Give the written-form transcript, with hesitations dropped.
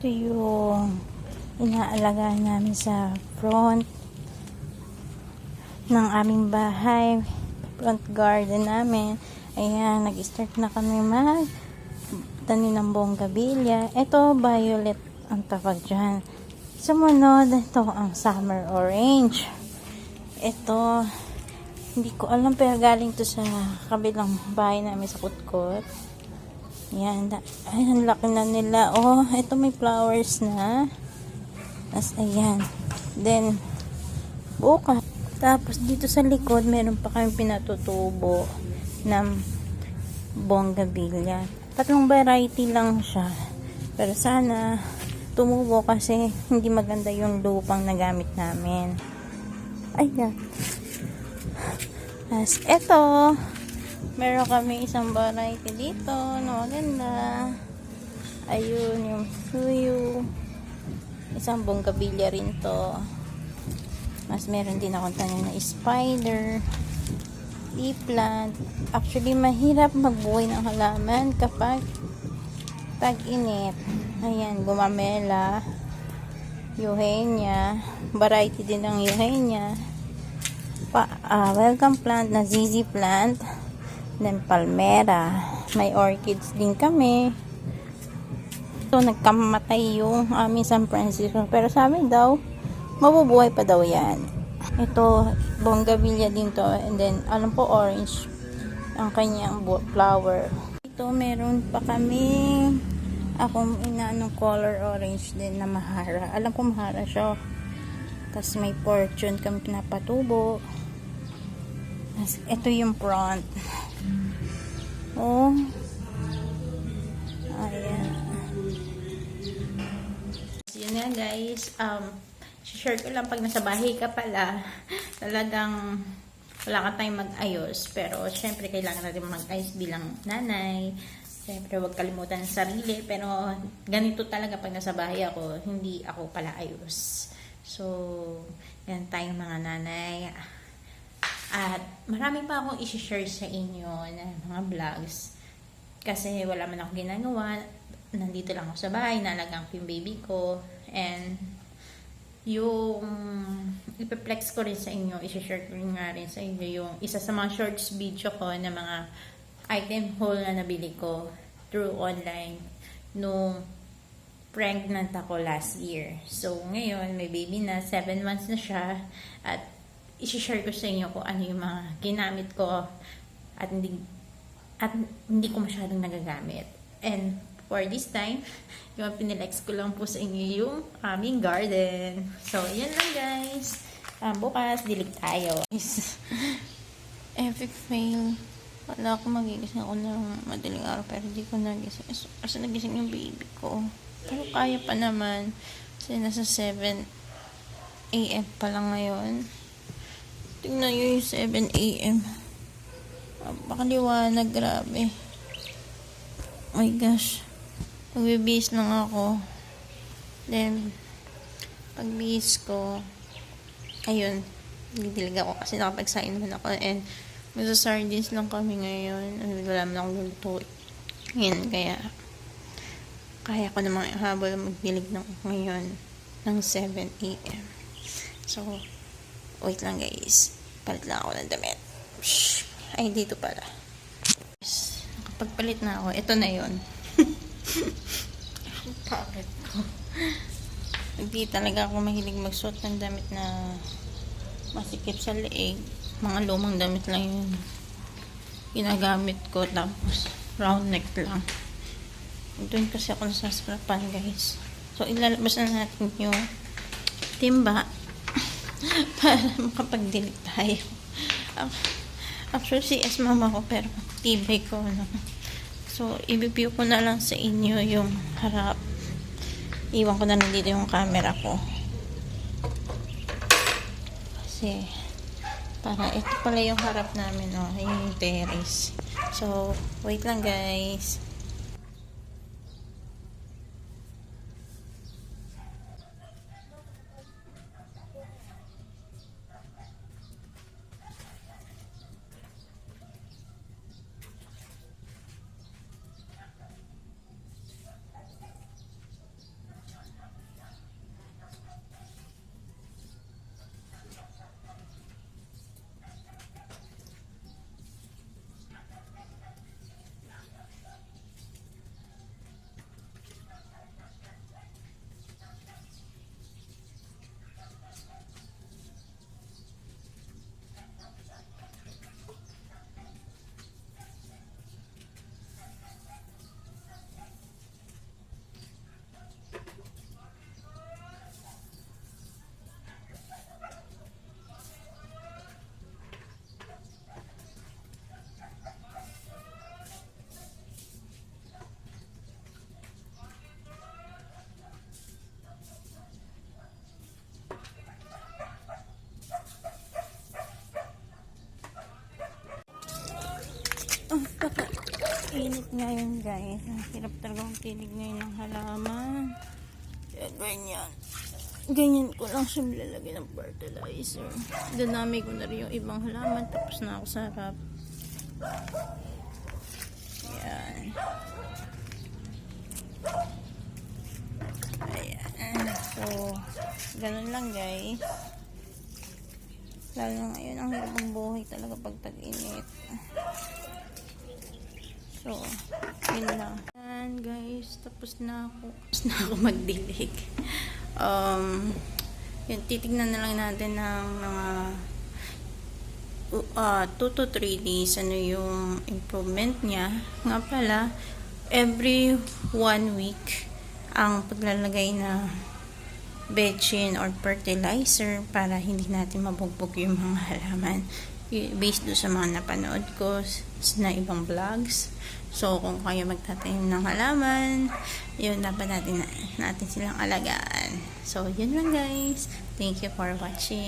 Ito yung inaalagaan namin sa front ng aming bahay, front garden namin. Ayan, nag-start na kami tanim ng bonggabilya. Ito, violet ang tawag dyan. Sumunod, ito ang summer orange. Ito, hindi ko alam, pero galing to sa kabilang bahay namin sa Kutkot. Yan, ay, ang laki na nila. Oh, ito may flowers na. As, ayan. Then, bukas. Tapos, dito sa likod, meron pa kami pinatutubo ng bonggabilya. 3 variety lang siya. Pero sana, tumubo kasi hindi maganda yung lupang nagamit namin. Ayan. As, eto. Meron kami isang variety dito na maganda. Ayun, yung suyo. Isang bonggabilya rin to. Mas meron din akong tanim na spider. Tea plant. Actually, mahirap magbuhay ng halaman kapag tag-init. Ayan, gumamela. Eugenia. Variety din ng Eugenia. Welcome plant na ZZ plant. Then, palmera. May orchids din kami. So, nagkamatay yung aming San Francisco. Pero sabi daw, mabubuhay pa daw yan. Ito, bonggabilya din to. And then, alam po, orange ang kanyang flower. Ito, meron pa kami akong inaanong color orange din na mahara. Alam ko mahara siya. Tapos may fortune kami pinapatubo. Tapos, ito yung front. Oh. Ayan. So, yun nga guys. Share ko lang pag nasa bahay ka pala. Talagang wala ka tayong mag-ayos. Pero, syempre, kailangan natin mag-ayos bilang nanay. Syempre, huwag kalimutan ng sarili. Pero, ganito talaga pag nasa bahay ako. Hindi ako pala ayos. So, yan tayong mga nanay. At marami pa akong i-share sa inyo na mga vlogs. Kasi wala man ako ginagawa. Nandito lang ako sa bahay. Nalagang ko yung baby ko. And yung ipiplex ko rin sa inyo. I-share ko rin nga rin sa inyo yung isa sa mga shorts video ko na mga item haul na nabili ko through online nung pregnant ako last year. So ngayon may baby na. 7 months na siya. At i-share ko sa inyo kung ano yung mga ginamit ko at hindi ko masyadong nagagamit. And for this time, yung pinilex ko lang po sa inyo yung aming garden. So, yan lang guys. Bukas, dilig tayo. Epic fail. Wala ako magigising ako ng madaling araw pero di ko nagising. Kasi nagising yung baby ko. Pero kaya pa naman. Kasi nasa 7 AM pa lang ngayon. Tingnan nyo yung 7 AM. Pakaliwanag, grabe. Oh my gosh. Magbibihis lang ako. Then, pagbihis ko, ayun, didilig ako kasi nakapagsain naman ako. And, magsa-sardines lang kami ngayon. Wala naman akong lulutuin. Ngayon, kaya ko namang habol magdilig ngayon ng 7 AM. So, wait lang guys. Palit lang ako ng damit. Ay, dito pala. Nakapagpalit na ako. Ito na yun. Bakit ko? Hindi talaga ako mahilig magsuot ng damit na masikip sa leeg. Mga lumang damit lang yun. Ginagamit ko. Tapos, round neck lang. Doon kasi ako nasasarapan guys. So, ilalabas na natin yung timba para makapagdilig tayo. Actually, CS mama ko pero tibay ko. No? So, i-view ko na lang sa inyo yung harap. Iwan ko na lang dito yung camera ko. Kasi, para ito pala yung harap namin. Oh, yung terrace. So, wait lang guys. init ngayon guys. Ang hirap talaga ang tinig ngayon ng halaman. Kaya ganyan. Ganyan ko lang siya nilalagay ng fertilizer. Dinami ko na rin yung ibang halaman. Tapos na ako sa harap. Ayan. Ayan. So, ganun lang guys. Lalo na ngayon, ang hirap ang buhay talaga pag tag-init. So, yun lang. Ayan guys, tapos na ako magdilig. Yun, titignan na lang natin ng mga 2 to 3 days ano yung improvement niya. Nga pala, every 1 week ang paglalagay na betchin or fertilizer para hindi natin mabugbog yung mga halaman. Based doon sa mga napanood ko na ibang vlogs. So, kung kayo magtatanim ng halaman, yun, dapat natin silang alagaan. So, yun lang guys. Thank you for watching.